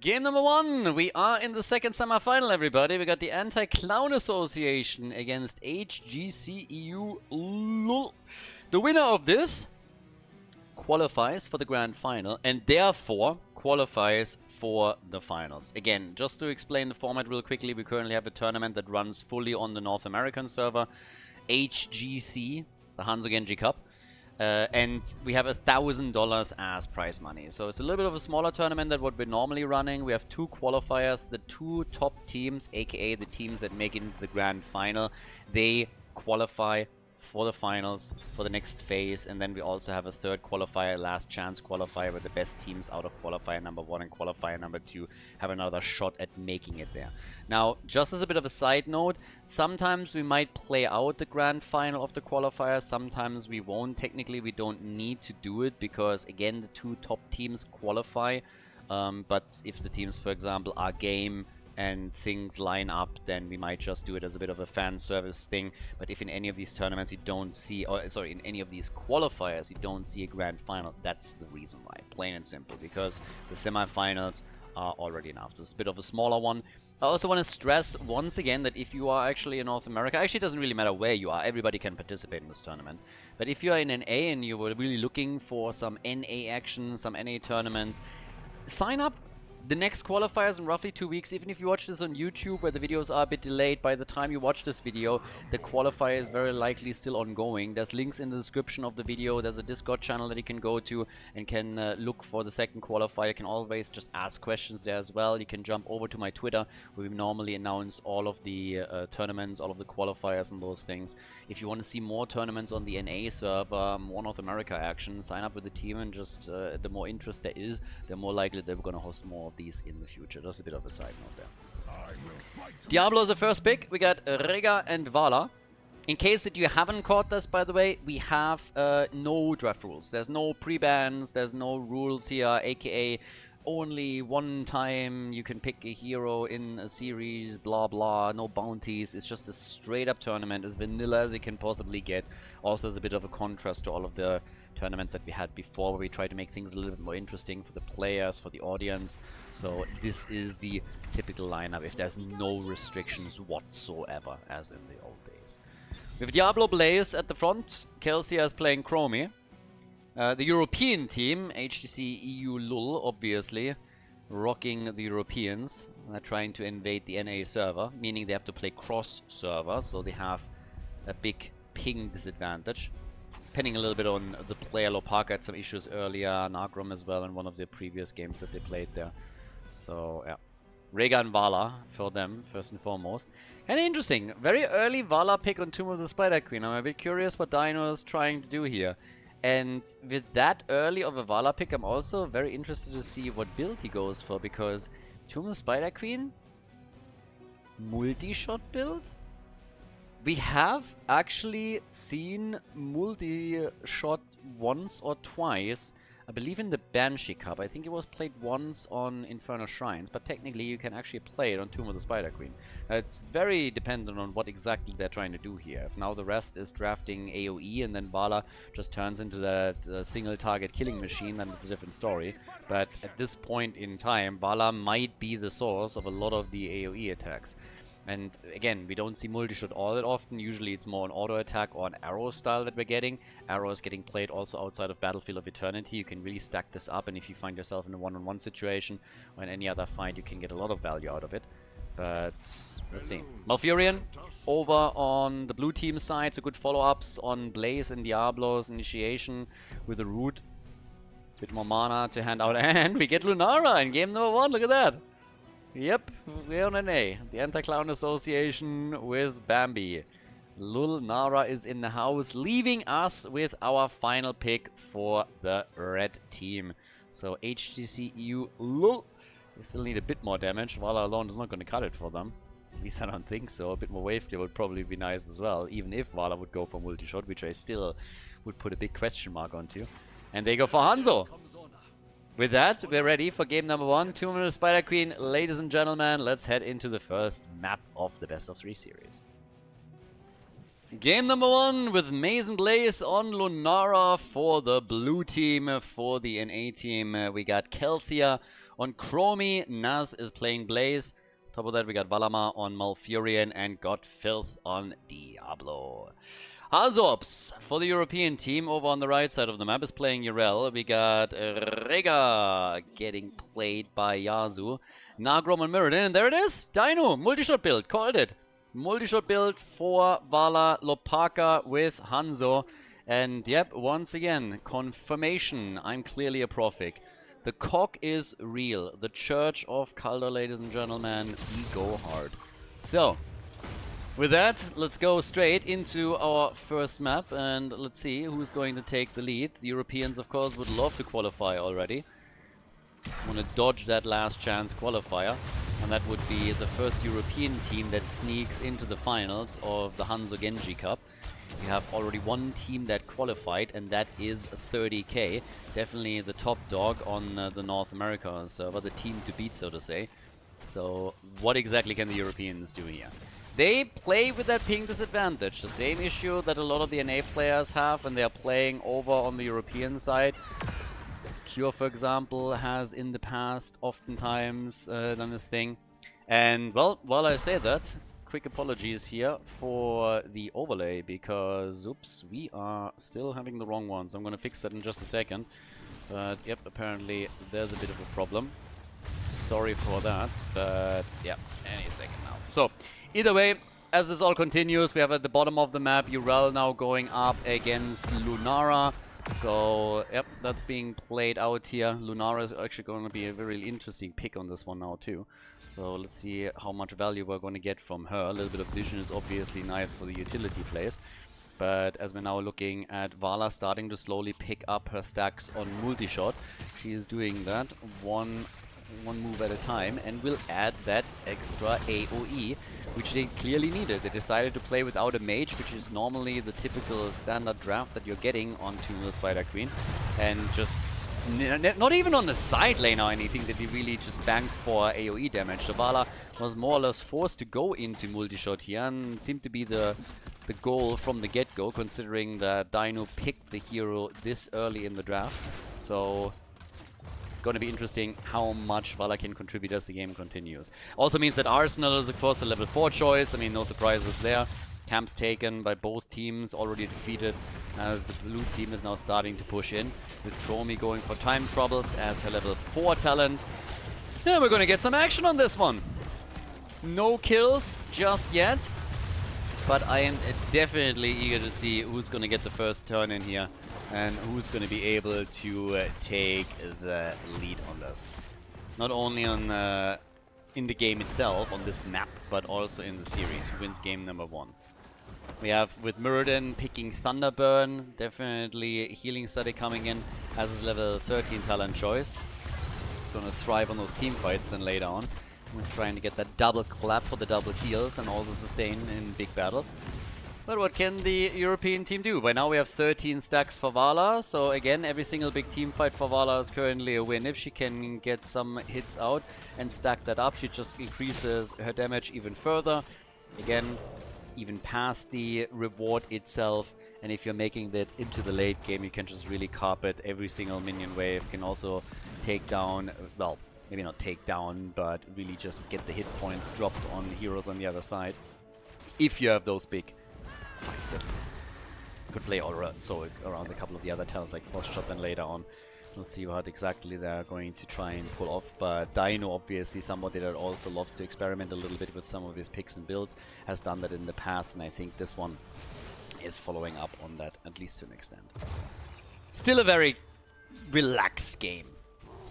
Game number one, we are in the second semifinal, everybody. We got the Anti-Clown Association against HGCEULUL. The winner of this qualifies for the grand final and therefore qualifies for the finals. Again, just to explain the format real quickly, we currently have a tournament that runs fully on the North American server, HGC, the Hanzo Genji Cup. And we have $1,000 as prize money. So it's a little bit of a smaller tournament than what we're normally running. We have two qualifiers. The two top teams, aka the teams that make it into the grand final, they qualify for the finals for the next phase. And then we also have a third qualifier, last chance qualifier, where the best teams out of qualifier number 1 and qualifier number 2 have another shot at making it there. Now, just as a bit of a side note, sometimes we might play out the grand final of the qualifier, sometimes we won't. Technically, we don't need to do it because, again, the two top teams qualify. But if the teams, for example, are game and things line up, then we might just do it as a bit of a fan service thing. But if in any of these tournaments you don't see, or sorry, in any of these qualifiers you don't see a grand final, that's the reason why, plain and simple, because the semifinals are already enough. This is a bit of a smaller one. I also want to stress once again that if you are actually in North America, actually it doesn't really matter where you are, everybody can participate in this tournament. But if you are in NA and you were really looking for some NA action, some NA tournaments, sign up. The next qualifier is in roughly 2 weeks. Even if you watch this on YouTube, where the videos are a bit delayed, by the time you watch this video, the qualifier is very likely still ongoing. There's links in the description of the video. There's a Discord channel that you can go to and can look for the second qualifier. You can always just ask questions there as well. You can jump over to my Twitter, where we normally announce all of the tournaments, all of the qualifiers and those things. If you want to see more tournaments on the NA server, more North America action, sign up with the team, and just the more interest there is, the more likely that we're going to host more of these in the future. Just a bit of a side note there. Diablo is the first pick. We got Rega and Vala. In case that you haven't caught this, by the way, we have no draft rules. There's no pre-bans, there's no rules here, aka only one time you can pick a hero in a series, blah blah, no bounties. It's just a straight up tournament, as vanilla as it can possibly get. Also as a bit of a contrast to all of the tournaments that we had before, where we try to make things a little bit more interesting for the players, for the audience. So this is the typical lineup if there's no restrictions whatsoever, as in the old days. With Diablo Blaze at the front, Kelsia is playing Chromie. The European team, HGCEULUL, obviously, rocking the Europeans. They're trying to invade the NA server, meaning they have to play cross-server, so they have a big ping disadvantage. Depending a little bit on the player, Lopaka had some issues earlier, Nagrom as well in one of the previous games that they played there. So, yeah. Rega and Vala for them, first and foremost. Kind of interesting. Very early Vala pick on Tomb of the Spider Queen. I'm a bit curious what Dino is trying to do here. And with that early of a Vala pick, I'm also very interested to see what build he goes for, because Tomb of the Spider Queen? Multi-shot build? We have actually seen multi-shot once or twice, I believe in the Banshee Cup. I think it was played once on Infernal Shrines, but technically you can actually play it on Tomb of the Spider Queen. It's very dependent on what exactly they're trying to do here. If now the rest is drafting AoE and then Vala just turns into that single target killing machine, then it's a different story. But at this point in time, Vala might be the source of a lot of the AoE attacks. And again, we don't see multi-shot all that often. Usually it's more an auto attack or an arrow style that we're getting. Arrow is getting played also outside of Battlefield of Eternity. You can really stack this up, and if you find yourself in a one-on-one situation or in any other fight, you can get a lot of value out of it. But let's see. Malfurion over on the blue team side, so good follow-ups on Blaze and Diablo's initiation with the root. A bit more mana to hand out, and we get Lunara in game number 1. Look at that. Yep, we're on NA. The Anti-Clown Association with Bambi. Lunara is in the house, leaving us with our final pick for the red team. So HGCEULUL. They still need a bit more damage. Vala alone is not going to cut it for them. At least I don't think so. A bit more wave clear would probably be nice as well, even if Vala would go for multi-shot, which I still would put a big question mark onto. And they go for Hanzo. With that, we're ready for game number 1. Tomb of the Spider Queen. Ladies and gentlemen, let's head into the first map of the best of 3 series. Game number 1 with Maze and Blaze on Lunara for the blue team. For the NA team, we got Kelsia on Chromie. Naz is playing Blaze. Top of that, we got Valama on Malfurion and got Filth on Diablo. Hazorps for the European team over on the right side of the map is playing Urel. We got Rega getting played by Yazu. Nagrom and Mirrodin, and there it is! Dino, multi-shot build, called it! Multi-shot build for Vala Lopaka with Hanzo. And yep, once again, confirmation, I'm clearly a Prophic. The cock is real. The Church of Khaldor, ladies and gentlemen, we go hard. So, with that, let's go straight into our first map and let's see who's going to take the lead. The Europeans, of course, would love to qualify already. Want to dodge that last chance qualifier, and that would be the first European team that sneaks into the finals of the Hanzo Genji Cup. We have already one team that qualified, and that is 30k. Definitely the top dog on the North America server, the team to beat, so to say. So what exactly can the Europeans do here? They play with that ping disadvantage, the same issue that a lot of the NA players have when they are playing over on the European side. Cure, for example, has in the past oftentimes done this thing. And, well, while I say that, quick apologies here for the overlay, because, oops, we are still having the wrong ones. I'm going to fix that in just a second. But, yep, apparently there's a bit of a problem. Sorry for that, but, yeah, any second now. So, either way, as this all continues, we have at the bottom of the map Urel now going up against Lunara. So, yep, that's being played out here. Lunara is actually going to be a very interesting pick on this one now, too. So, let's see how much value we're going to get from her. A little bit of vision is obviously nice for the utility plays. But as we're now looking at Vala starting to slowly pick up her stacks on multi-shot, she is doing that one move at a time, and will add that extra AoE, which they clearly needed. They decided to play without a mage, which is normally the typical standard draft that you're getting onto the Spider Queen, and just not even on the side lane or anything did he really just bank for AoE damage. So Vala was more or less forced to go into multi-shot here, and seemed to be the goal from the get-go, considering that Dino picked the hero this early in the draft. So going to be interesting how much Vala can contribute as the game continues. Also means that Arsenal is of course a level 4 choice. I mean, no surprises there. Camps taken by both teams, already defeated, as the blue team is now starting to push in, with Chromie going for time troubles as her level 4 talent. Yeah, we're going to get some action on this one. No kills just yet, but I am definitely eager to see who's going to get the first turn in here, and who's going to be able to take the lead on this. Not only on in the game itself, on this map, but also in the series. Who wins game number 1? We have, with Mirrodin picking Thunderburn, definitely healing study coming in as his level 13 talent choice. It's going to thrive on those team fights then later on. He's trying to get that double clap for the double heals and also sustain in big battles. But what can the European team do? By now we have 13 stacks for Vala, so again, every single big team fight for Vala is currently a win. If she can get some hits out and stack that up, she just increases her damage even further. Again, even past the reward itself. And if you're making that into the late game, you can just really carpet every single minion wave. You can also take down, well, maybe not take down, but really just get the hit points dropped on heroes on the other side. If you have those big fights at least. Could play all around, so around a couple of the other talents like Frost Shot then later on. We'll see what exactly they're going to try and pull off. But Dino, obviously somebody that also loves to experiment a little bit with some of his picks and builds, has done that in the past, and I think this one is following up on that, at least to an extent. Still a very relaxed game.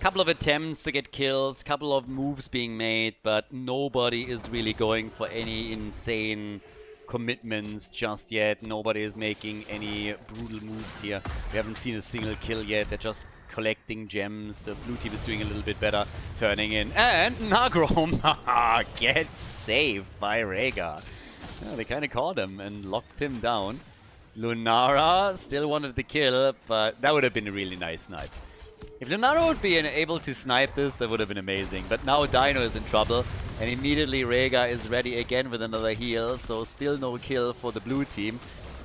Couple of attempts to get kills, couple of moves being made, but nobody is really going for any insane commitments just yet. Nobody is making any brutal moves here. We haven't seen a single kill yet. They're just collecting gems. The blue team is doing a little bit better, turning in. And Nagrom gets saved by Rega. Yeah, they kind of caught him and locked him down. Lunara still wanted the kill, but that would have been a really nice snipe. If Lunara would be able to snipe this, that would have been amazing. But now Dino is in trouble, and immediately Rega is ready again with another heal, so still no kill for the blue team.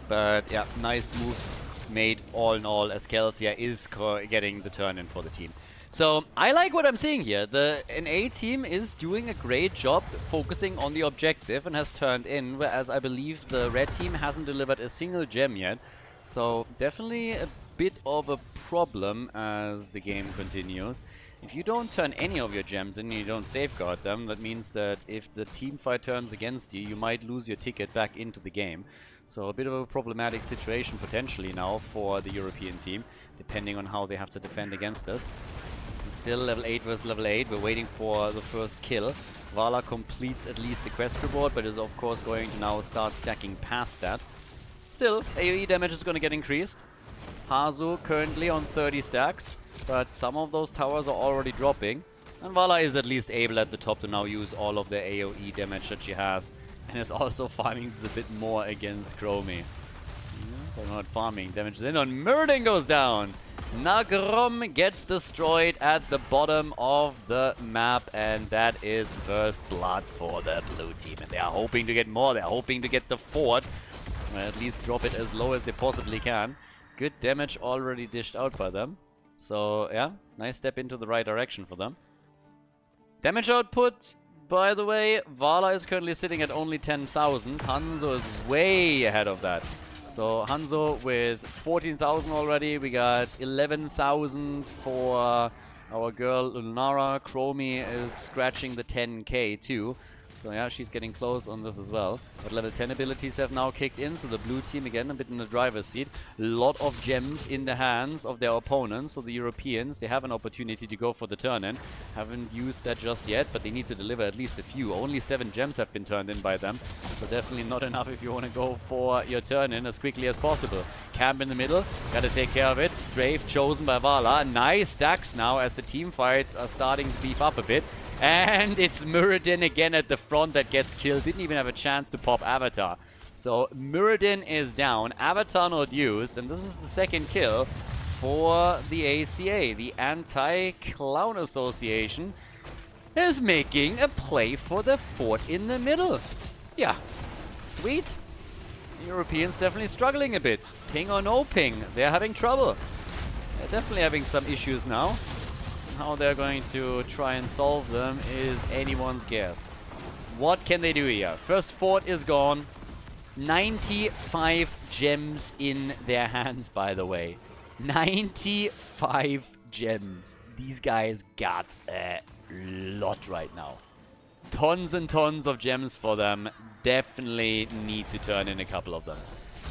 But yeah, nice moves made all in all, as Kelsia is getting the turn in for the team. So I like what I'm seeing here. The NA team is doing a great job focusing on the objective and has turned in, whereas I believe the red team hasn't delivered a single gem yet. So definitely a bit of a problem as the game continues. If you don't turn any of your gems in and you don't safeguard them, that means that if the team fight turns against you, you might lose your ticket back into the game. So a bit of a problematic situation potentially now for the European team, depending on how they have to defend against us. And still level 8 versus level 8, we're waiting for the first kill. Vala completes at least the quest reward, but is of course going to now start stacking past that. Still, AoE damage is going to get increased. Hanzo currently on 30 stacks, but some of those towers are already dropping. And Vala is at least able at the top to now use all of the AoE damage that she has. And is also farming a bit more against Chromie. They're not farming. Damage is in on Muradin goes down. Nagrom gets destroyed at the bottom of the map, and that is first blood for the blue team. And they are hoping to get more. They're hoping to get the fort. Or at least drop it as low as they possibly can. Good damage already dished out by them. So yeah, nice step into the right direction for them. Damage output, by the way, Vala is currently sitting at only 10,000. Hanzo is way ahead of that. So Hanzo with 14,000 already. We got 11,000 for our girl Lunara. Chromie is scratching the 10k too. So yeah, she's getting close on this as well. But level 10 abilities have now kicked in, so the blue team again a bit in the driver's seat. A lot of gems in the hands of their opponents, so the Europeans, they have an opportunity to go for the turn-in. Haven't used that just yet, but they need to deliver at least a few. Only 7 gems have been turned in by them, so definitely not enough if you want to go for your turn-in as quickly as possible. Camp in the middle, gotta take care of it. Strafe chosen by Vala. Nice stacks now as the team fights are starting to beef up a bit. And it's Muradin again at the front that gets killed. Didn't even have a chance to pop Avatar. So Muradin is down. Avatar not used. And this is the second kill for the ACA. The Anti-Clown Association is making a play for the fort in the middle. Yeah, sweet. The Europeans definitely struggling a bit. Ping or no ping, they're having trouble. They're definitely having some issues now. How they're going to try and solve them is anyone's guess. What can they do here? First fort is gone. 95 gems in their hands, by the way. 95 gems. These guys got a lot right now. Tons and tons of gems for them. Definitely need to turn in a couple of them.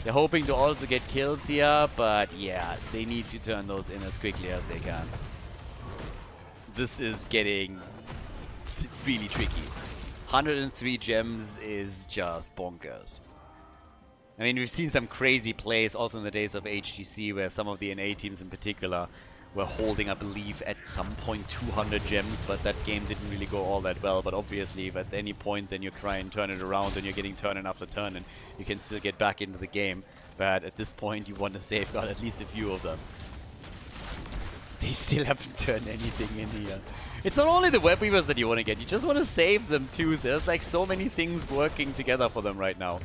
They're hoping to also get kills here, but yeah, they need to turn those in as quickly as they can. This is getting really tricky. 103 gems is just bonkers. I mean, we've seen some crazy plays also in the days of HGC, where some of the NA teams in particular were holding, I believe, at some point 200 gems, but that game didn't really go all that well. But obviously, if at any point then you try and turn it around and you're getting turn-in after turn-in, you can still get back into the game. But at this point, you want to safeguard at least a few of them. They still haven't turned anything in here. It's not only the web weavers that you want to get, you just want to save them too. So there's like so many things working together for them right now.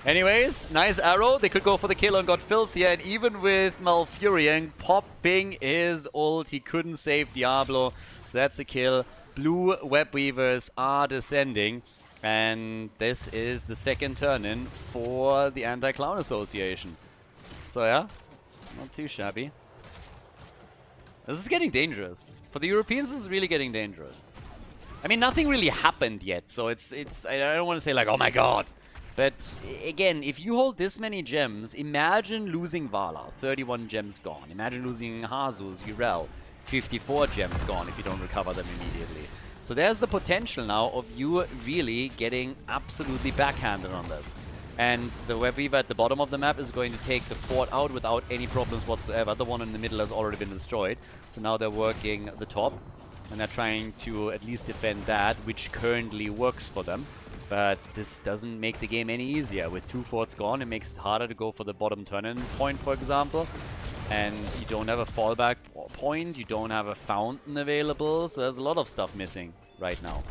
Anyways, nice arrow. They could go for the kill and got filthier. And even with Malfurion popping his ult, he couldn't save Diablo. So that's a kill. Blue web weavers are descending. And this is the second turn-in for the Anti-Clown Association. So yeah, not too shabby. This is getting dangerous. For the Europeans, this is really getting dangerous. I mean, nothing really happened yet, so it's I don't want to say like, oh my god. But again, if you hold this many gems, imagine losing Vala, 31 gems gone. Imagine losing Hanzo's Urel, 54 gems gone if you don't recover them immediately. So there's the potential now of you really getting absolutely backhanded on this. And the web weaver at the bottom of the map is going to take the fort out without any problems whatsoever. The one in the middle has already been destroyed. So now they're working the top. And they're trying to at least defend that, which currently works for them. But this doesn't make the game any easier. With 2 forts gone, it makes it harder to go for the bottom turn-in point, for example. And you don't have a fallback point. You don't have a fountain available. So there's a lot of stuff missing right now.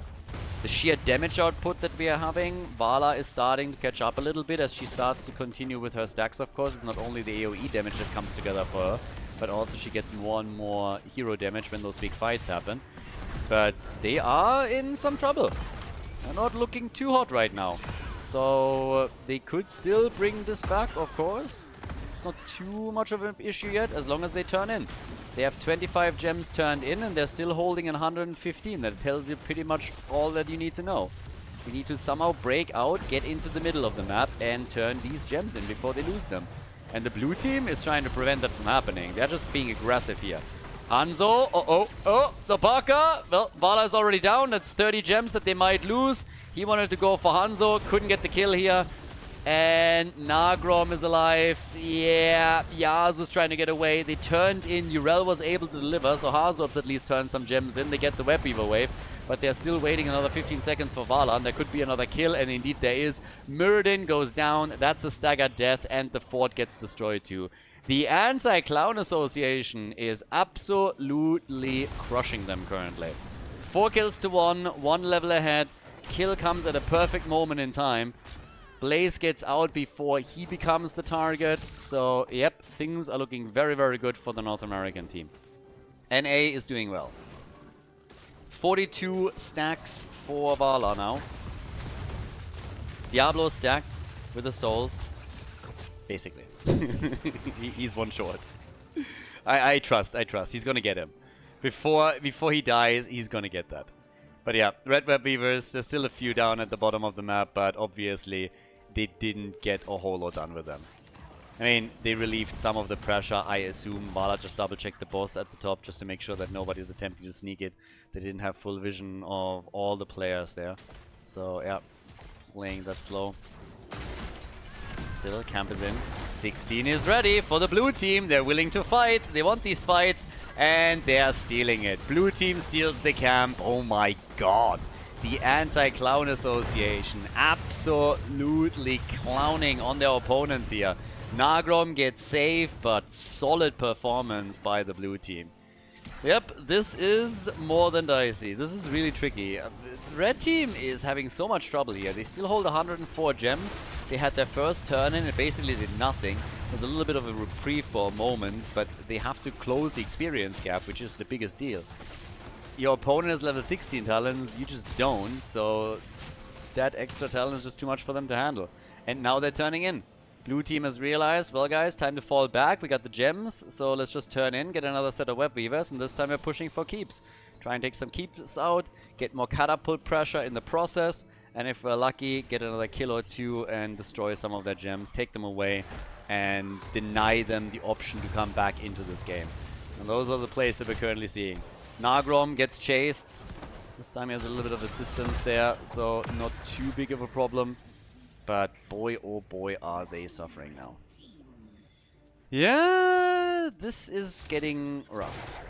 The sheer damage output that we are having, Vala is starting to catch up a little bit as she starts to continue with her stacks, of course. It's not only the AoE damage that comes together for her, but also she gets more and more hero damage when those big fights happen. But they are in some trouble. They're not looking too hot right now. So they could still bring this back, of course. It's not too much of an issue yet, as long as they turn in. They have 25 gems turned in, and they're still holding 115. That tells you pretty much all that you need to know. We need to somehow break out, get into the middle of the map, and turn these gems in before they lose them. And the blue team is trying to prevent that from happening. They're just being aggressive here. Hanzo, the Parker. Well, Vala is already down. That's 30 gems that they might lose. He wanted to go for Hanzo, couldn't get the kill here. And Nagrom is alive. Yeah, Yasu's trying to get away. They turned in. Yrel was able to deliver, so Hazob's at least turned some gems in. They get the Web Weaver wave, but they're still waiting another 15 seconds for Vala, and there could be another kill, and indeed there is. Muradin goes down. That's a staggered death, and the fort gets destroyed too. The Anti-Clown Association is absolutely crushing them currently. 4 kills to 1, 1 level ahead. Kill comes at a perfect moment in time. Blaze gets out before he becomes the target. So, yep, things are looking very, very good for the North American team. NA is doing well. 42 stacks for Vala now. Diablo stacked with the souls. Basically. He's one short. I trust. He's gonna get him. Before he dies, he's gonna get that. But yeah, Red Web Weavers, there's still a few down at the bottom of the map, but obviously they didn't get a whole lot done with them. I mean, they relieved some of the pressure, I assume. Vala just double-checked the boss at the top just to make sure that nobody's attempting to sneak it. They didn't have full vision of all the players there. So, yeah, playing that slow. Still, camp is in. 16 is ready for the blue team. They're willing to fight. They want these fights, and they're stealing it. Blue team steals the camp. Oh my god. The Anti-Clown Association absolutely clowning on their opponents here. Nagrom gets saved, but solid performance by the blue team. Yep, this is more than dicey. This is really tricky. The red team is having so much trouble here. They still hold 104 gems. They had their first turn in. It basically did nothing. There's a little bit of a reprieve for a moment, but they have to close the experience gap, which is the biggest deal. Your opponent has level 16 talents, you just don't, so that extra talent is just too much for them to handle. And now they're turning in. Blue team has realized, well guys, time to fall back. We got the gems, so let's just turn in, get another set of Web Weavers, and this time we're pushing for keeps. Try and take some keeps out, get more catapult pressure in the process, and if we're lucky, get another kill or two and destroy some of their gems, take them away, and deny them the option to come back into this game. And those are the plays that we're currently seeing. Nagrom gets chased. This time he has a little bit of assistance there, so not too big of a problem. But boy, oh boy, are they suffering now. Yeah, this is getting rough.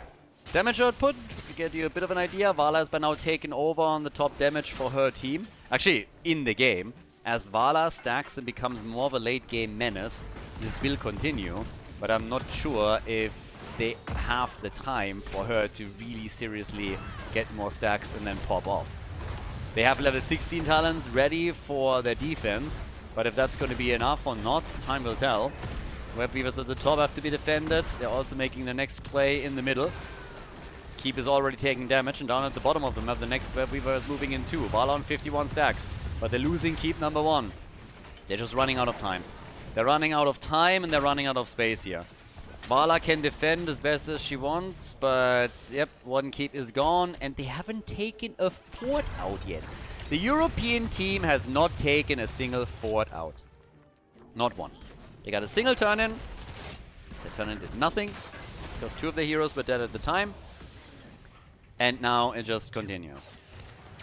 Damage output, just to get you a bit of an idea, Vala has by now taken over on the top damage for her team. Actually, in the game. As Vala stacks and becomes more of a late game menace, this will continue. But I'm not sure if they have the time for her to really seriously get more stacks and then pop off. They have level 16 talents ready for their defense, but if that's going to be enough or not, time will tell. Web Weavers at the top have to be defended. They're also making the next play in the middle. Keep is already taking damage, and down at the bottom of the map, the next Web Weaver is moving in too. Vala on 51 stacks, but they're losing Keep number 1. They're just running out of time. They're running out of time, and they're running out of space here. Vala can defend as best as she wants, but yep, 1 keep is gone, and they haven't taken a fort out yet. The European team has not taken a single fort out. Not one. They got a single turn-in. The turn-in did nothing, because 2 of the heroes were dead at the time. And now it just continues.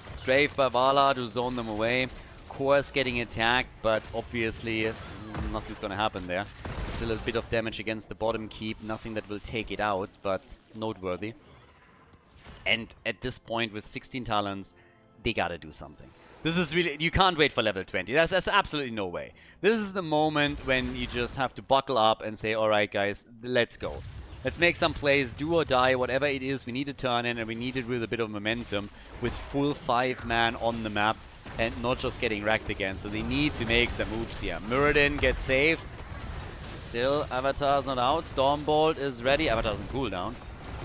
Strafe by Vala to zone them away. Course getting attacked, but obviously nothing's gonna happen there. Still a bit of damage against the bottom keep, nothing that will take it out, but noteworthy. And at this point, with 16 talents, they gotta do something. This is really, you can't wait for level 20. There's absolutely no way. This is the moment when you just have to buckle up and say, alright guys, let's go. Let's make some plays, do or die, whatever it is, we need to turn in, and we need it with a bit of momentum, with full 5-man on the map, and not just getting wrecked again. So they need to make some moves here. Muradin gets saved. Still, Avatar's not out. Stormbolt is ready. Avatar's in cooldown.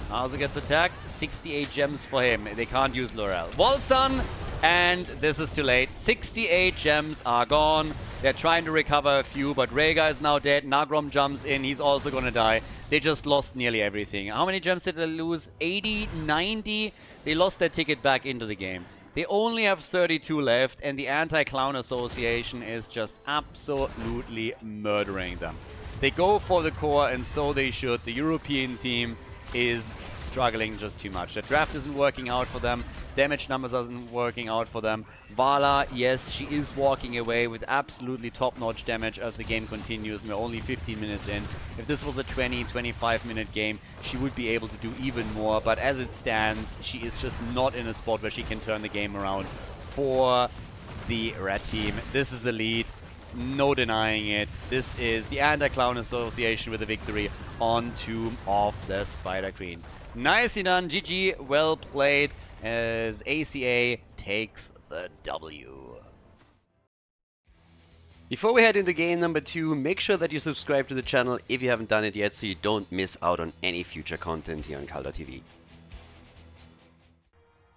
Hanzo gets attacked. 68 gems for him. They can't use Laurel. Wall stun, and this is too late. 68 gems are gone. They're trying to recover a few, but Rhaegar is now dead. Nagrom jumps in. He's also gonna die. They just lost nearly everything. How many gems did they lose? 80, 90? They lost their ticket back into the game. They only have 32 left, and the Anti-Clown Association is just absolutely murdering them. They go for the core, and so they should. The European team is struggling just too much. The draft isn't working out for them. Damage numbers aren't working out for them. Vala, yes, she is walking away with absolutely top-notch damage as the game continues, and we're only 15 minutes in. If this was a 20-25-minute game, she would be able to do even more, but as it stands, she is just not in a spot where she can turn the game around for the red team. This is a lead. No denying it. This is the Anti-Clown Association with a victory on Tomb of the Spider Queen. Nicely done. GG. Well played as ACA takes the W. Before we head into game number 2, make sure that you subscribe to the channel if you haven't done it yet so you don't miss out on any future content here on Khaldor TV.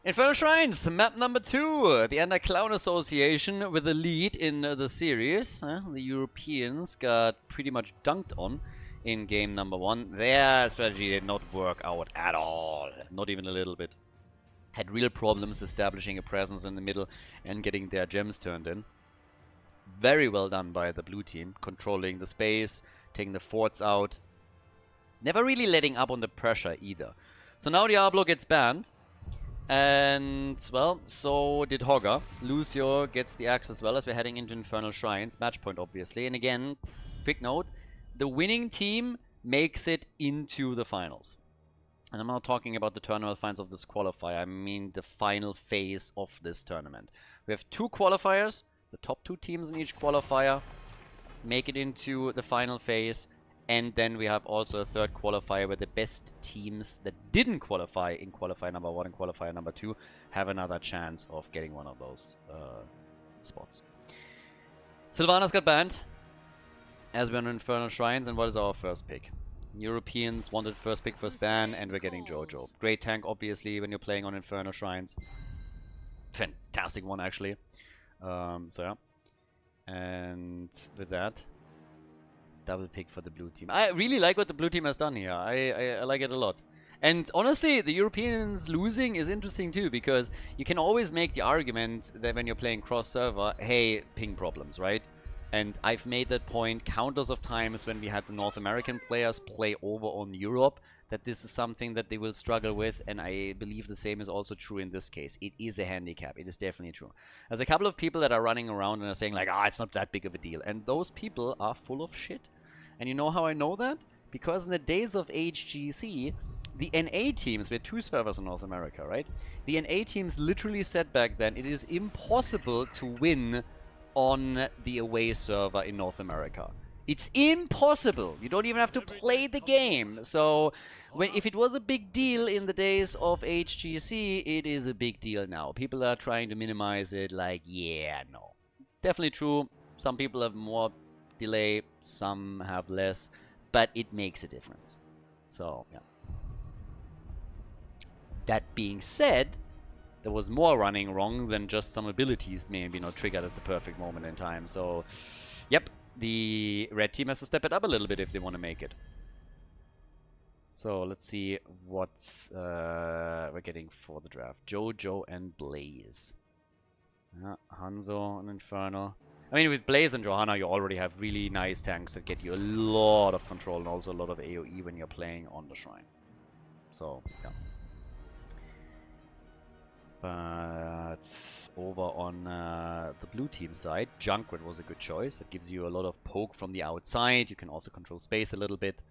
Infernal Shrines, map number 2. The Anti-Clown Association with the lead in the series. The Europeans got pretty much dunked on in game number 1. Their strategy did not work out at all. Not even a little bit. Had real problems establishing a presence in the middle and getting their gems turned in. Very well done by the blue team. Controlling the space, taking the forts out. Never really letting up on the pressure either. So now Diablo gets banned. And, well, so did Hogger. Lucio gets the axe as well as we're heading into Infernal Shrines. Match point, obviously. And again, quick note. The winning team makes it into the finals. And I'm not talking about the tournament finals of this qualifier. I mean the final phase of this tournament. We have 2 qualifiers. The top 2 teams in each qualifier make it into the final phase. And then we have also a 3rd qualifier where the best teams that didn't qualify in qualifier number 1 and qualifier number 2 have another chance of getting one of those spots. Sylvanas got banned as we're on Infernal Shrines. And what is our first pick? Europeans wanted first pick, first ban, and we're getting Jojo. Great tank, obviously, when you're playing on Infernal Shrines. Fantastic one, actually. So, yeah. And with that, double pick for the blue team. I really like what the blue team has done here. I like it a lot. And honestly, the Europeans losing is interesting too, because you can always make the argument that when you're playing cross-server, hey, ping problems, right? And I've made that point countless of times when we had the North American players play over on Europe, that this is something that they will struggle with, and I believe the same is also true in this case. It is a handicap. It is definitely true. There's a couple of people that are running around and are saying like, ah, it's not that big of a deal. And those people are full of shit. And you know how I know that? Because in the days of HGC, the NA teams, we had 2 servers in North America, right? The NA teams literally said back then, it is impossible to win on the away server in North America. It's impossible. You don't even have to play the game. So if it was a big deal in the days of HGC, it is a big deal now. People are trying to minimize it like, yeah, no. Definitely true. Some people have more delay, some have less, but it makes a difference. So, yeah. That being said, there was more running wrong than just some abilities maybe not triggered at the perfect moment in time. So, yep, the red team has to step it up a little bit if they want to make it. So, let's see what we're getting for the draft. Jojo and Blaze. Hanzo and Infernal. I mean, with Blaze and Johanna, you already have really nice tanks that get you a lot of control and also a lot of AoE when you're playing on the shrine. So, yeah. But over on the blue team side, Junkrat was a good choice. It gives you a lot of poke from the outside. You can also control space a little bit.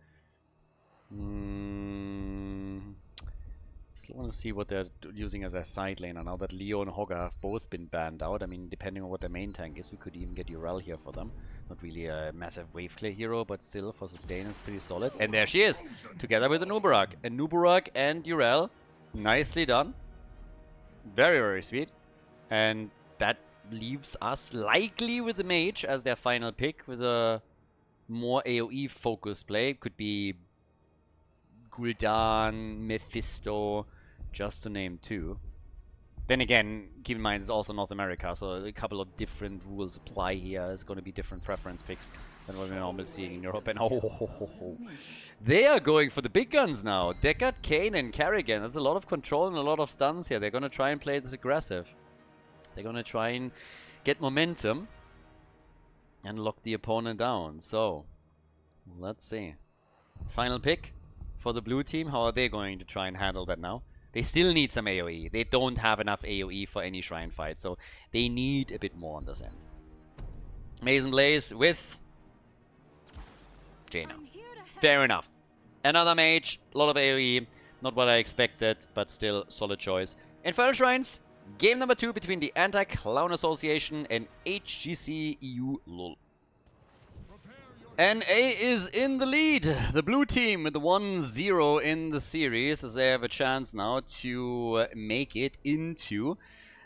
Still want to see what they're using as a side laner now that Leo and Hogger have both been banned out. I mean, depending on what their main tank is, we could even get Yrel here for them. Not really a massive wave clear hero, but still for sustain is pretty solid. And there she is, together with the Nubarak. And Nubarak and Yrel, nicely done. Very, very sweet. And that leaves us likely with the mage as their final pick with a more AoE focused play. Could be Gul'dan, Mephisto, just to name 2. Then again, keep in mind it's also North America, so a couple of different rules apply here. There's going to be different preference picks than what we're normally seeing in Europe. And they are going for the big guns now. Deckard, Kane, and Carrigan. There's a lot of control and a lot of stuns here. They're going to try and play this aggressive. They're going to try and get momentum and lock the opponent down. So, let's see. Final pick for the blue team. How are they going to try and handle that now? They still need some AoE. They don't have enough AoE for any shrine fight, so they need a bit more on this end. Mason Blaze with Jaina. Fair enough. Another mage, a lot of AoE. Not what I expected, but still solid choice. Infernal Shrines, game number 2 between the Anti-Clown Association and HGCEULUL. NA is in the lead. The blue team with the 1-0 in the series, as they have a chance now to make it into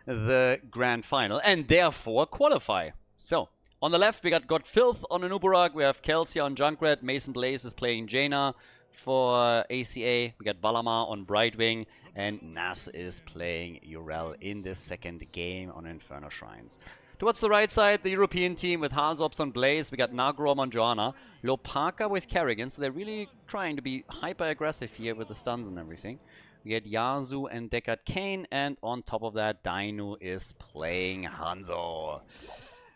the grand final and therefore qualify. So, on the left we got Filth on Anubarak, we have Kelsey on Junkrat, Mason Blaze is playing Jaina for ACA, we got Valamar on Brightwing, and Nas is playing Yrel in this second game on Infernal Shrines. Towards the right side, the European team with Hazops on Blaze. We got Nagrom on Joanna. Lopaka with Carrigan. So they're really trying to be hyper-aggressive here with the stuns and everything. We get Yazu and Deckard Kane. And on top of that, Dainu is playing Hanzo.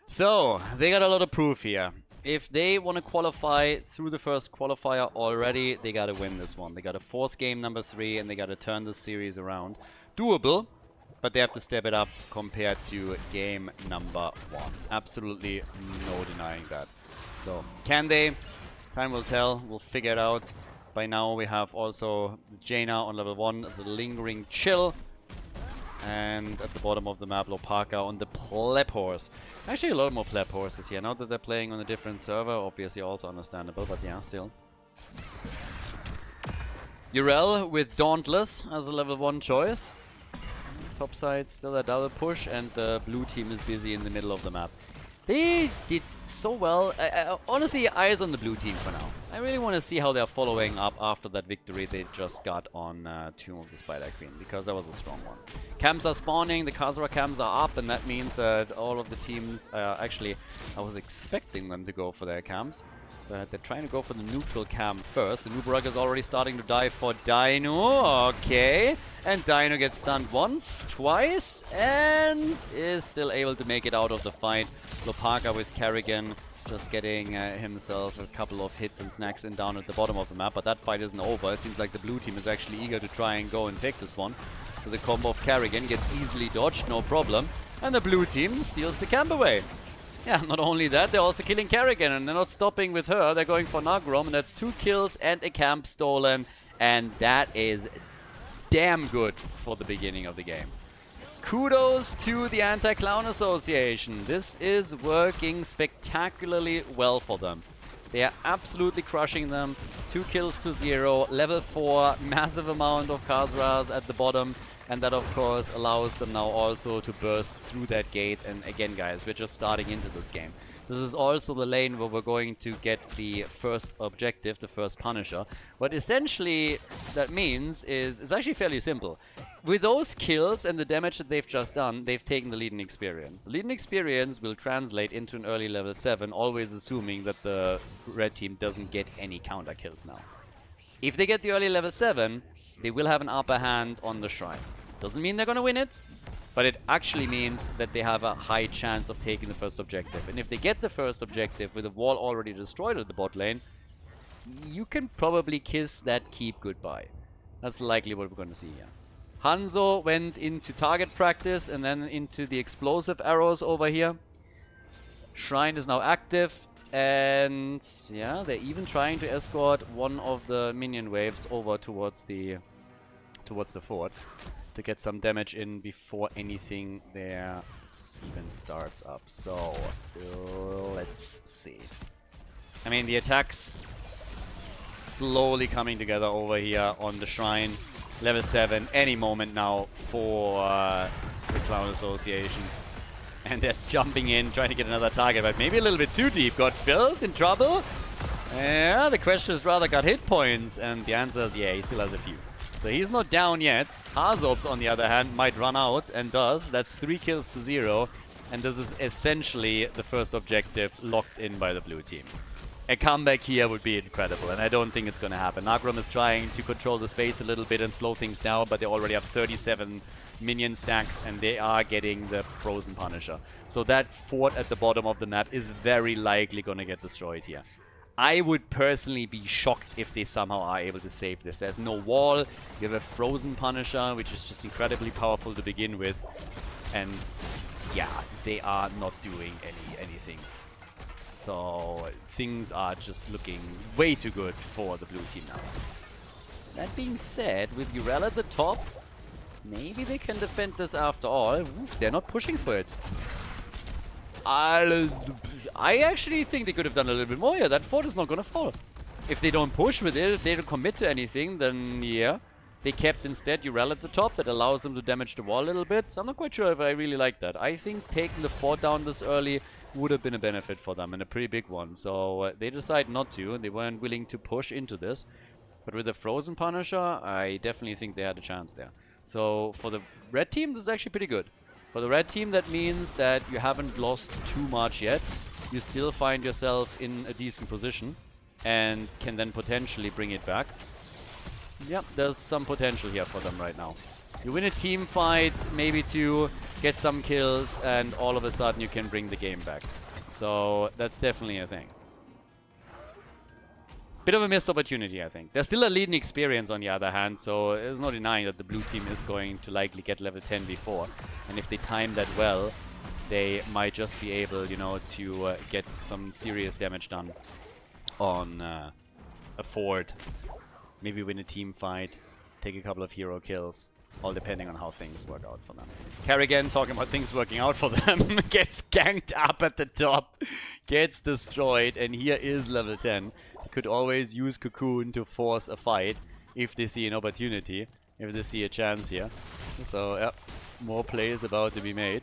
So, they got a lot of proof here. If they want to qualify through the first qualifier already, they got to win this one. They got to force game number 3 and they got to turn the series around. Doable. But they have to step it up compared to game number 1. Absolutely no denying that. So, can they? Time will tell. We'll figure it out. By now we have also Jaina on level 1, the Lingering Chill. And at the bottom of the map, Lopaka on the Pleb Horse. Actually, a lot more Pleb Horses here. Now that they're playing on a different server, obviously also understandable, but yeah, still. Yrel with Dauntless as a level 1 choice. Top side, still a double push, and the blue team is busy in the middle of the map. They did so well. Honestly, eyes on the blue team for now. I really want to see how they're following up after that victory they just got on Tomb of the Spider Queen, because that was a strong one. Camps are spawning, the Khazra camps are up, and that means that all of the teams, actually, I was expecting them to go for their camps. But they're trying to go for the neutral camp first. The Nubarak is already starting to die for Dainu. Okay. And Dainu gets stunned once, twice, and is still able to make it out of the fight. Lopaka with Carrigan just getting himself a couple of hits and snacks in down at the bottom of the map. But that fight isn't over. It seems like the blue team is actually eager to try and go and take this one. So the combo of Carrigan gets easily dodged, no problem. And the blue team steals the camp away. Yeah, not only that, they're also killing Carrigan, and they're not stopping with her. They're going for Nagrom, and that's 2 kills and a camp stolen. And that is damn good for the beginning of the game. Kudos to the Anti-Clown Association. This is working spectacularly well for them. They are absolutely crushing them. 2 kills to 0. Level 4, massive amount of Khazras at the bottom. And that, of course, allows them now also to burst through that gate. And again, guys, we're just starting into this game. This is also the lane where we're going to get the first objective, the first Punisher. What essentially that means is, it's actually fairly simple. With those kills and the damage that they've just done, they've taken the lead in experience. The lead in experience will translate into an early level 7, always assuming that the red team doesn't get any counter kills now. If they get the early level 7, they will have an upper hand on the shrine. Doesn't mean they're gonna win it, but it actually means that they have a high chance of taking the first objective. And if they get the first objective with the wall already destroyed at the bot lane, you can probably kiss that keep goodbye. That's likely what we're gonna see here. Hanzo went into target practice and then into the explosive arrows over here. Shrine is now active. And yeah, they're even trying to escort one of the minion waves over towards the fort to get some damage in before anything there even starts up. So let's see. I mean, the attacks slowly coming together over here on the shrine. Level 7 any moment now for the Clown Association. And they're jumping in, trying to get another target, but maybe a little bit too deep. Got Filth in trouble. Yeah, the question is rather got hit points, and the answer is yeah, he still has a few. So he's not down yet. Hazob's, on the other hand, might run out, and does. That's 3 kills to 0, and this is essentially the first objective locked in by the blue team. A comeback here would be incredible, and I don't think it's going to happen. Nagrom is trying to control the space a little bit and slow things down, but they already have 37 minion stacks, and they are getting the Frozen Punisher. So that fort at the bottom of the map is very likely going to get destroyed here. I would personally be shocked if they somehow are able to save this. There's no wall, you have a Frozen Punisher, which is just incredibly powerful to begin with, and yeah, they are not doing anything. So things are just looking way too good for the blue team now. That being said, with URL at the top, maybe they can defend this after all. Oof, they're not pushing for it. I actually think they could have done a little bit more here. That fort is not going to fall. If they don't push with it, if they don't commit to anything, then yeah. They kept instead URL at the top. That allows them to damage the wall a little bit. So I'm not quite sure if I really like that. I think taking the fort down this early would have been a benefit for them, and a pretty big one. So they decided not to, and they weren't willing to push into this. But with the Frozen Punisher, I definitely think they had a chance there. So for the red team, this is actually pretty good. For the red team, that means that you haven't lost too much yet. You still find yourself in a decent position and can then potentially bring it back. Yep, there's some potential here for them right now. You win a team fight, maybe 2, get some kills, and all of a sudden you can bring the game back. So that's definitely a thing. Bit of a missed opportunity, I think. There's still a leading experience on the other hand, so there's no denying that the blue team is going to likely get level 10 before. And if they time that well, they might just be able, you know, to get some serious damage done on a fort. Maybe win a team fight, take a couple of hero kills. All depending on how things work out for them. Karrigan, talking about things working out for them, gets ganked up at the top, gets destroyed, and here is level 10. They could always use Cocoon to force a fight if they see an opportunity, if they see a chance here. So, yep, more plays about to be made.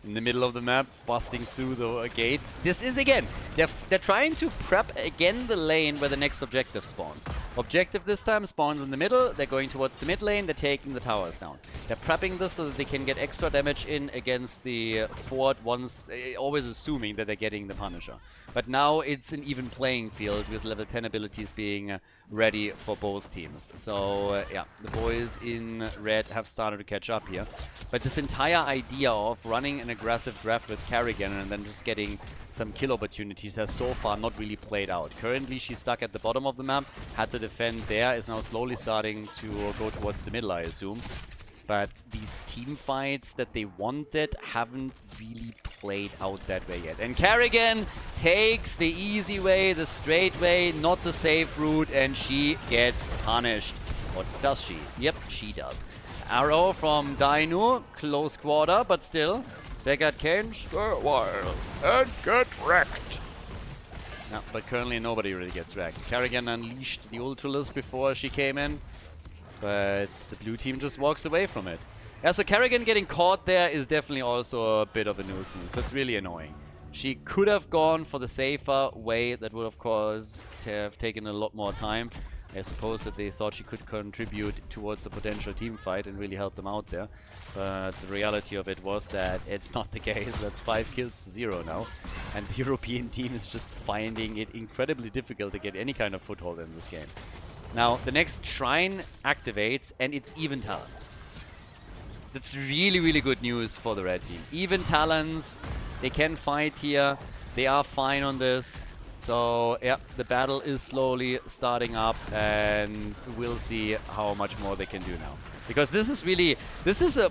In the middle of the map, busting through the gate. This is, again, they're trying to prep again the lane where the next objective spawns. Objective this time spawns in the middle. They're going towards the mid lane. They're taking the towers down. They're prepping this so that they can get extra damage in against the fort once, always assuming that they're getting the Punisher. But now it's an even playing field with level 10 abilities being ready for both teams. So, yeah, the boys in red have started to catch up here. But this entire idea of running an aggressive draft with Karrigan and then just getting some kill opportunities has so far not really played out. Currently, she's stuck at the bottom of the map, had to defend there, is now slowly starting to go towards the middle, I assume. But these team fights that they wanted haven't really played out that way yet. And Karrigan takes the easy way, the straight way, not the safe route, and she gets punished. Or does she? Yep, she does. Arrow from Dainu, close quarter, but still. They got Kench, go wild, and get wrecked. No, but currently nobody really gets wrecked. Karrigan unleashed the Ultralis before she came in, but the blue team just walks away from it. Yeah, so Karrigan getting caught there is definitely also a bit of a nuisance. That's really annoying. She could have gone for the safer way. That would, of course, have taken a lot more time. I suppose that they thought she could contribute towards a potential team fight and really help them out there. But the reality of it was that it's not the case. That's 5 kills to 0 now. And the European team is just finding it incredibly difficult to get any kind of foothold in this game. Now, the next shrine activates, and it's even talents. That's really, really good news for the red team. Even talents, they can fight here. They are fine on this. So, yeah, the battle is slowly starting up, and we'll see how much more they can do now. Because this is really,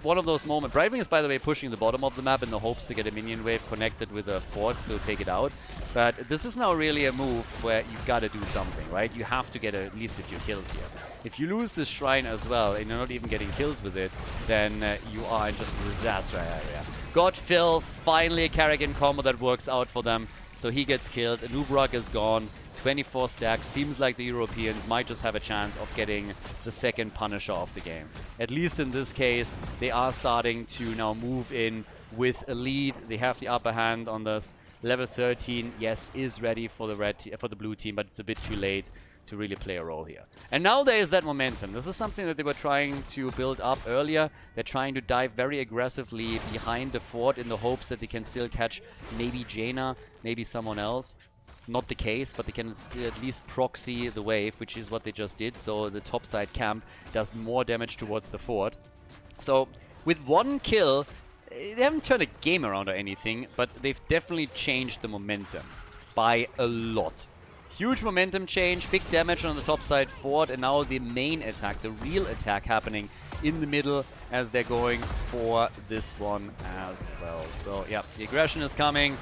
one of those moments. Brightwing is, by the way, pushing the bottom of the map in the hopes to get a minion wave connected with a fort to take it out. But this is now really a move where you've got to do something, right? You have to get at least a few kills here. If you lose this shrine as well, and you're not even getting kills with it, then you are in just a disaster area. God Filth, finally a Karrigan combo that works out for them. So he gets killed, Nubrak is gone, 24 stacks. Seems like the Europeans might just have a chance of getting the second Punisher of the game. At least in this case, they are starting to now move in with a lead. They have the upper hand on this. Level 13, yes, is ready for the blue team, but it's a bit too late to really play a role here. And now there is that momentum. This is something that they were trying to build up earlier. They're trying to dive very aggressively behind the fort in the hopes that they can still catch maybe Jaina, maybe someone else. Not the case, but they can still at least proxy the wave, which is what they just did. So the topside camp does more damage towards the fort. So with one kill, they haven't turned a game around or anything, but they've definitely changed the momentum by a lot. Huge momentum change, big damage on the top side fort, and now the main attack, the real attack happening in the middle as they're going for this one as well. So yeah, the aggression is coming.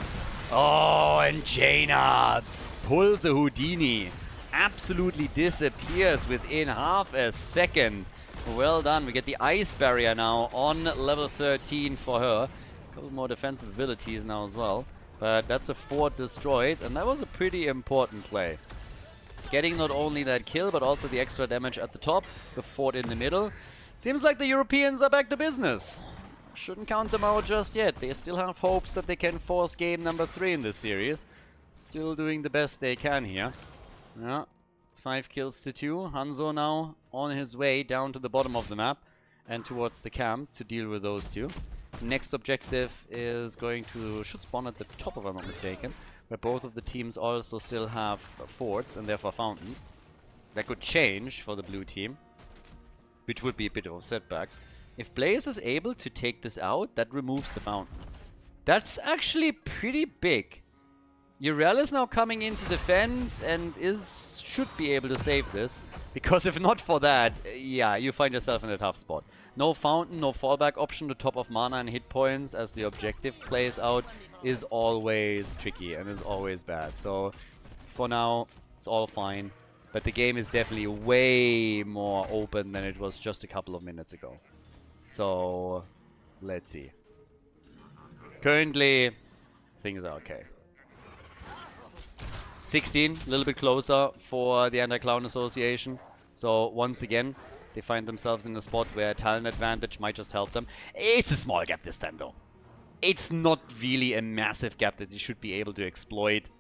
Oh, and Jaina pulls a Houdini. Absolutely disappears within half a second. Well done. We get the ice barrier now on level 13 for her. A couple more defensive abilities now as well. But that's a fort destroyed, and that was a pretty important play. Getting not only that kill, but also the extra damage at the top, the fort in the middle. Seems like the Europeans are back to business. Shouldn't count them out just yet. They still have hopes that they can force game number 3 in this series. Still doing the best they can here. Yeah. 5 kills to 2. Hanzo now on his way down to the bottom of the map and towards the camp to deal with those two. Next objective is going to... should spawn at the top if I'm not mistaken, where both of the teams also still have forts and therefore fountains. That could change for the blue team, which would be a bit of a setback. If Blaze is able to take this out, that removes the fountain. That's actually pretty big. Yrel is now coming in to defend and should be able to save this. Because if not for that, yeah, you find yourself in a tough spot. No fountain, no fallback option to top of mana and hit points as the objective plays out is always tricky and is always bad. So for now, it's all fine. But the game is definitely way more open than it was just a couple of minutes ago. So let's see. Currently, things are okay. 16, a little bit closer for the Anti-Clown Association. So once again, they find themselves in a spot where talent advantage might just help them. It's a small gap this time though. It's not really a massive gap that you should be able to exploit.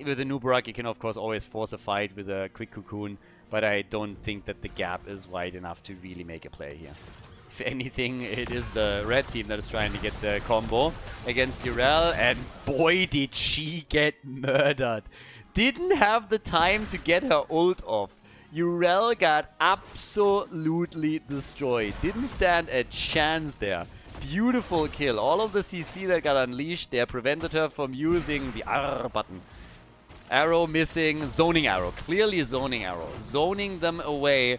With a Nubarak, you can of course always force a fight with a quick cocoon, but I don't think that the gap is wide enough to really make a play here. If anything, it is the red team that is trying to get the combo against Yrel, and boy did she get murdered. Didn't have the time to get her ult off. Yrel got absolutely destroyed. Didn't stand a chance there. Beautiful kill. All of the CC that got unleashed there prevented her from using the R button. Arrow missing. Zoning arrow. Clearly zoning arrow. Zoning them away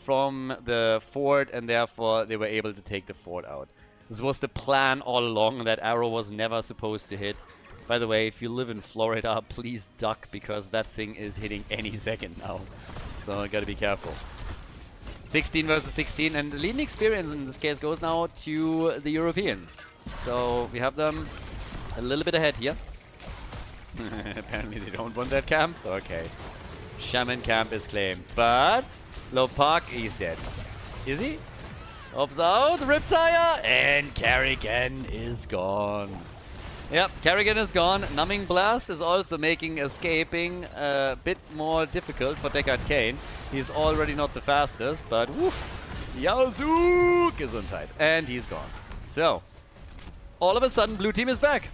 from the fort, and therefore they were able to take the fort out. This was the plan all along. That arrow was never supposed to hit. By the way, if you live in Florida, please duck, because that thing is hitting any second now. So I gotta be careful. 16 versus 16, and the leading experience in this case goes now to the Europeans. So we have them a little bit ahead here. Apparently they don't want that camp. Okay. Shaman camp is claimed, but Lopak, he's dead. Is he? Hops out, Riptire, and Carrigan is gone. Yep, Carrigan is gone. Numbing Blast is also making escaping a bit more difficult for Deckard Cain. He's already not the fastest, but woof, Yazook is on tight, and he's gone. So, all of a sudden, blue team is back.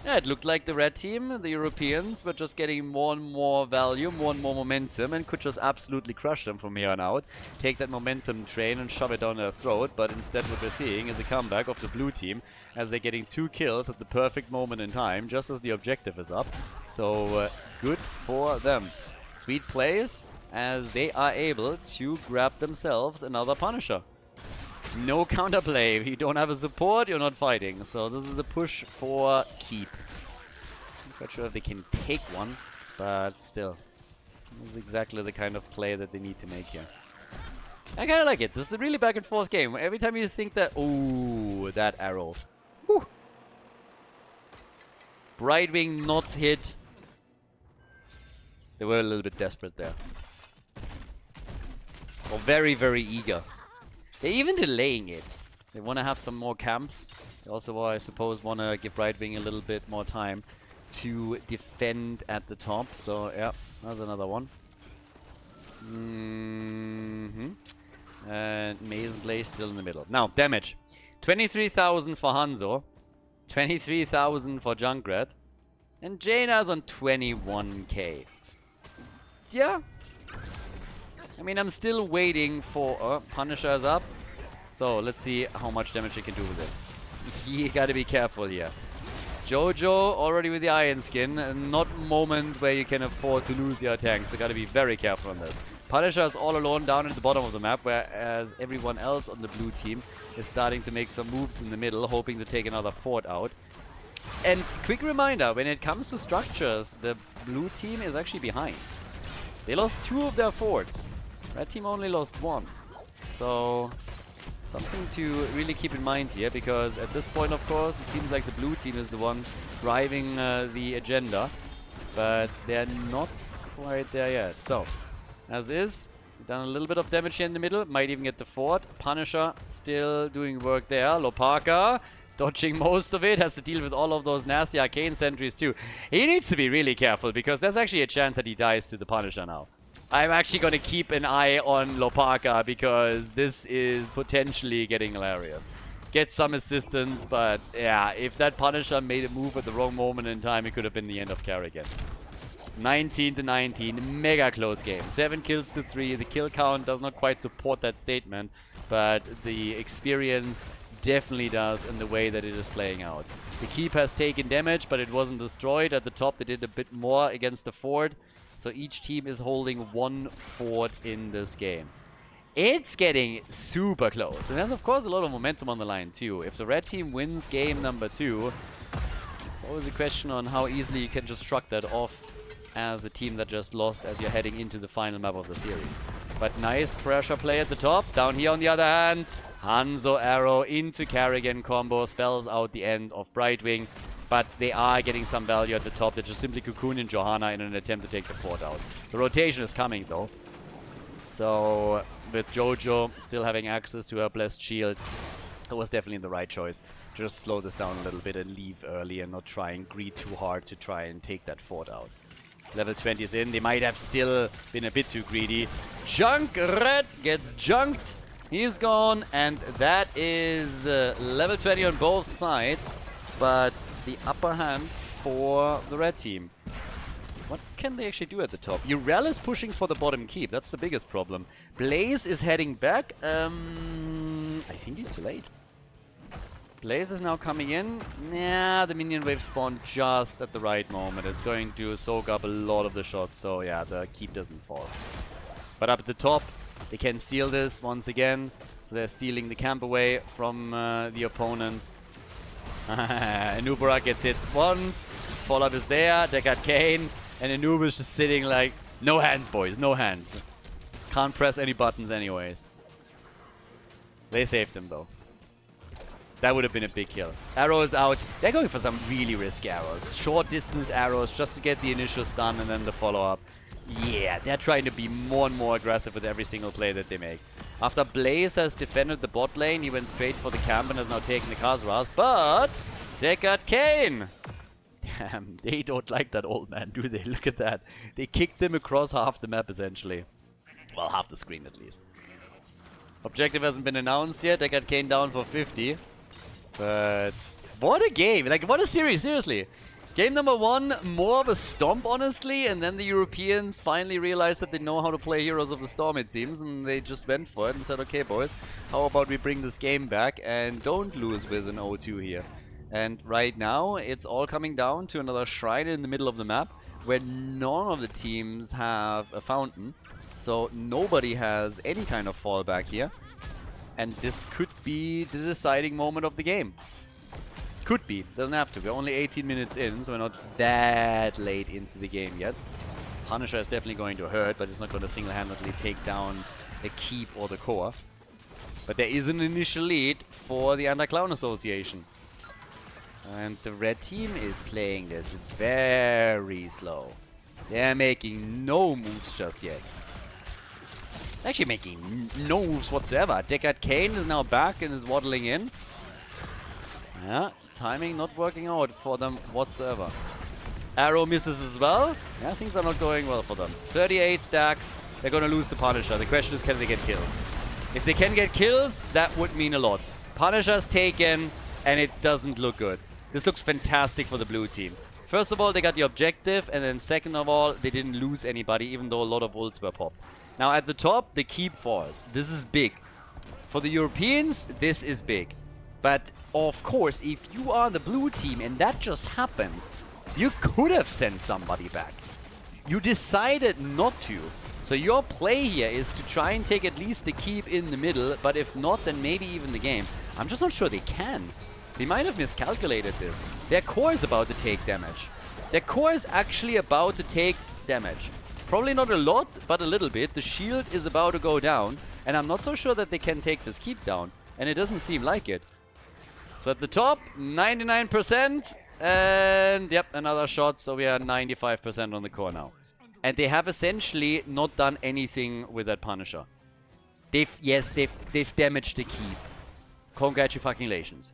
Yeah, it looked like the red team, the Europeans, were just getting more and more value, more and more momentum, and could just absolutely crush them from here on out. Take that momentum train and shove it down their throat, but instead what we're seeing is a comeback of the blue team as they're getting 2 kills at the perfect moment in time, just as the objective is up. So, good for them. Sweet plays as they are able to grab themselves another Punisher. No counterplay. If you don't have a support, you're not fighting. So this is a push for keep. I'm not sure if they can take one, but still. This is exactly the kind of play that they need to make here. I kind of like it. This is a really back and forth game. Every time you think that... Ooh, that arrow. Whew. Brightwing not hit. They were a little bit desperate there. Or very, very eager. They're even delaying it. They want to have some more camps. They also, I suppose, want to give Right Wing a little bit more time to defend at the top. So, yeah, that's another one. And Maze and Blaze still in the middle. Now, damage. 23,000 for Hanzo. 23,000 for Junkrat. And Jaina's on 21k. Yeah. I mean, I'm still waiting for... Punisher's up. So, let's see how much damage he can do with it. You gotta be careful here. Jojo already with the Iron Skin. Not a moment where you can afford to lose your tanks. So, gotta be very careful on this. Punisher is all alone down at the bottom of the map, whereas everyone else on the blue team is starting to make some moves in the middle, hoping to take another fort out. And quick reminder, when it comes to structures, the blue team is actually behind. They lost 2 of their forts. Red team only lost 1. So, something to really keep in mind here, because at this point, of course, it seems like the blue team is the one driving the agenda. But they're not quite there yet. So, as is, done a little bit of damage here in the middle. Might even get the fort. Punisher still doing work there. Lopaka dodging most of it. Has to deal with all of those nasty arcane sentries too. He needs to be really careful, because there's actually a chance that he dies to the Punisher now. I'm actually going to keep an eye on Lopaka, because this is potentially getting hilarious. Get some assistance, but yeah, if that Punisher made a move at the wrong moment in time, it could have been the end of Kerrigan. 19 to 19, mega close game. 7 kills to 3. The kill count does not quite support that statement, but the experience definitely does in the way that it is playing out. The keep has taken damage, but it wasn't destroyed. At the top, they did a bit more against the fort. So each team is holding 1 fort in this game. It's getting super close. And there's, of course, a lot of momentum on the line, too. If the red team wins game number 2, it's always a question on how easily you can just shrug that off as a team that just lost as you're heading into the final map of the series. But nice pressure play at the top. Down here on the other hand, Hanzo arrow into Kerrigan combo spells out the end of Brightwing. But they are getting some value at the top. They're just simply cocooning Johanna in an attempt to take the fort out. The rotation is coming though. So with Jojo still having access to her blessed shield, it was definitely the right choice. Just slow this down a little bit and leave early and not try and greed too hard to try and take that fort out. Level 20 is in. They might have still been a bit too greedy. Junkrat gets junked. He's gone. And that is level 20 on both sides. But the upper hand for the red team. What can they actually do at the top? Urel is pushing for the bottom keep. That's the biggest problem. Blaze is heading back. I think he's too late. Blaze is now coming in. Yeah, the minion wave spawned just at the right moment. It's going to soak up a lot of the shots, so yeah, the keep doesn't fall. But up at the top, they can steal this once again. So they're stealing the camp away from the opponent. Anubara gets hit once. Fallout is there. Deckard Kane. And Anub is just sitting like, no hands, boys, no hands. Can't press any buttons anyways. They saved him though. That would have been a big kill. Arrows out. They're going for some really risky arrows. Short distance arrows just to get the initial stun and then the follow-up. Yeah, they're trying to be more and more aggressive with every single play that they make. After Blaze has defended the bot lane, he went straight for the camp and has now taken the Khazras. But Deckard Kane! Damn, they don't like that old man, do they? Look at that. They kicked him across half the map, essentially. Well, half the screen at least. Objective hasn't been announced yet. Deckard Kane down for 50. But what a game. Like, what a series, seriously. Game number 1, more of a stomp, honestly. And then the Europeans finally realized that they know how to play Heroes of the Storm, it seems. And they just went for it and said, okay, boys, how about we bring this game back and don't lose with an 0-2 here. And right now, it's all coming down to another shrine in the middle of the map where none of the teams have a fountain. So nobody has any kind of fallback here. And this could be the deciding moment of the game. Could be. Doesn't have to. We're only 18 minutes in, so we're not that late into the game yet. Punisher is definitely going to hurt, but it's not going to single-handedly take down the keep or the core. But there is an initial lead for the Underclown Association. And the red team is playing this very slow. They're making no moves just yet. Actually making no moves whatsoever. Deckard Cain is now back and is waddling in. Yeah, timing not working out for them whatsoever. Arrow misses as well. Yeah, things are not going well for them. 38 stacks. They're going to lose the Punisher. The question is, can they get kills? If they can get kills, that would mean a lot. Punisher's taken, and it doesn't look good. This looks fantastic for the blue team. First of all, they got the objective, and then second of all, they didn't lose anybody, even though a lot of ults were popped. Now, at the top, the keep falls. This is big. For the Europeans, this is big. But, of course, if you are the blue team and that just happened, you could have sent somebody back. You decided not to. So your play here is to try and take at least the keep in the middle, but if not, then maybe even the game. I'm just not sure they can. They might have miscalculated this. Their core is about to take damage. Their core is actually about to take damage. Probably not a lot, but a little bit. The shield is about to go down, and I'm not so sure that they can take this keep down. And it doesn't seem like it. So at the top, 99%. And yep, another shot. So we are 95% on the core now. And they have essentially not done anything with that Punisher. They've damaged the keep. Congratulations.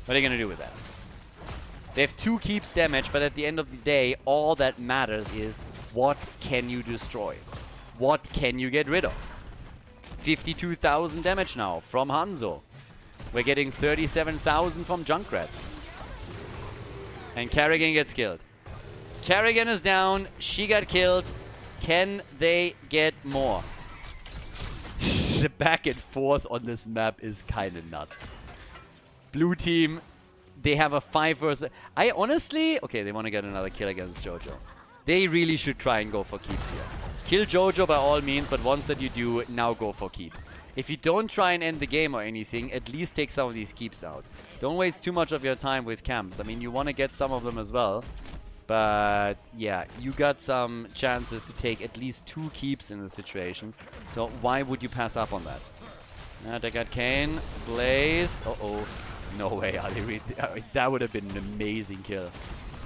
What are you gonna do with that? They have 2 keeps damaged, but at the end of the day, all that matters is what can you destroy? What can you get rid of? 52,000 damage now from Hanzo. We're getting 37,000 from Junkrat. And Kerrigan gets killed. Kerrigan is down. She got killed. Can they get more? The back and forth on this map is kind of nuts. Blue team, they have a 5 versus... I honestly... Okay, they want to get another kill against Jojo. They really should try and go for keeps here. Kill Jojo by all means, but once that you do, now go for keeps. If you don't try and end the game or anything, at least take some of these keeps out. Don't waste too much of your time with camps. I mean, you want to get some of them as well. But yeah, you got some chances to take at least 2 keeps in this situation. So why would you pass up on that? They got Kane, Blaze. Uh-oh. No way, Ali. That would have been an amazing kill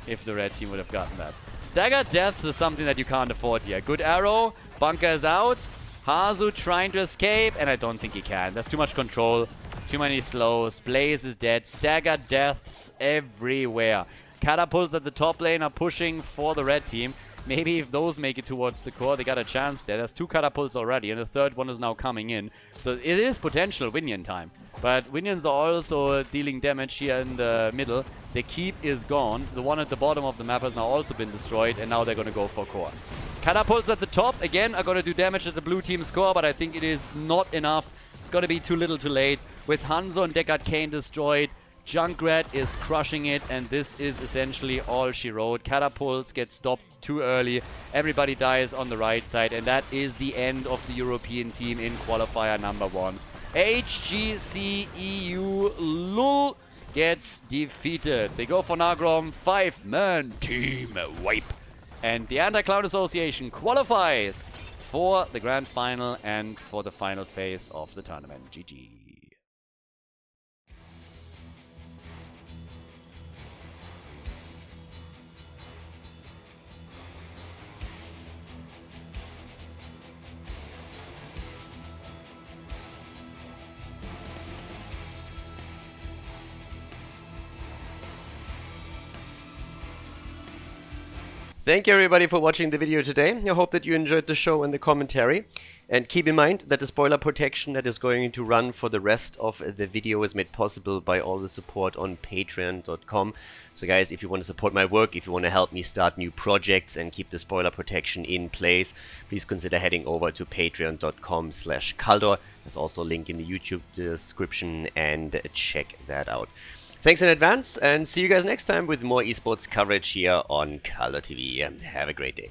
if the red team would have gotten that. Staggered deaths is something that you can't afford here. Good arrow. Bunker is out. Hazu trying to escape, and I don't think he can. There's too much control. Too many slows. Blaze is dead. Staggered deaths everywhere. Catapults at the top lane are pushing for the red team. Maybe if those make it towards the core, they got a chance there. There's 2 catapults already, and the third one is now coming in. So it is potential Winion time. But Winions are also dealing damage here in the middle. The keep is gone. The one at the bottom of the map has now also been destroyed, and now they're going to go for core. Catapults at the top, again, are going to do damage at the blue team's core, but I think it is not enough. It's going to be too little too late. With Hanzo and Deckard Cain destroyed, Junkrat is crushing it, and this is essentially all she wrote. Catapults get stopped too early. Everybody dies on the right side, and that is the end of the European team in qualifier number 1. HGCEULUL gets defeated. They go for Nagrom, 5-man team wipe. And the Anti-Cloud Association qualifies for the grand final and for the final phase of the tournament. GG. Thank you everybody for watching the video today. I hope that you enjoyed the show and the commentary. And keep in mind that the spoiler protection that is going to run for the rest of the video is made possible by all the support on patreon.com. So guys, if you want to support my work, if you want to help me start new projects and keep the spoiler protection in place, please consider heading over to patreon.com/Khaldor. There's also a link in the YouTube description, and check that out. Thanks in advance, and see you guys next time with more esports coverage here on Khaldor TV. Have a great day.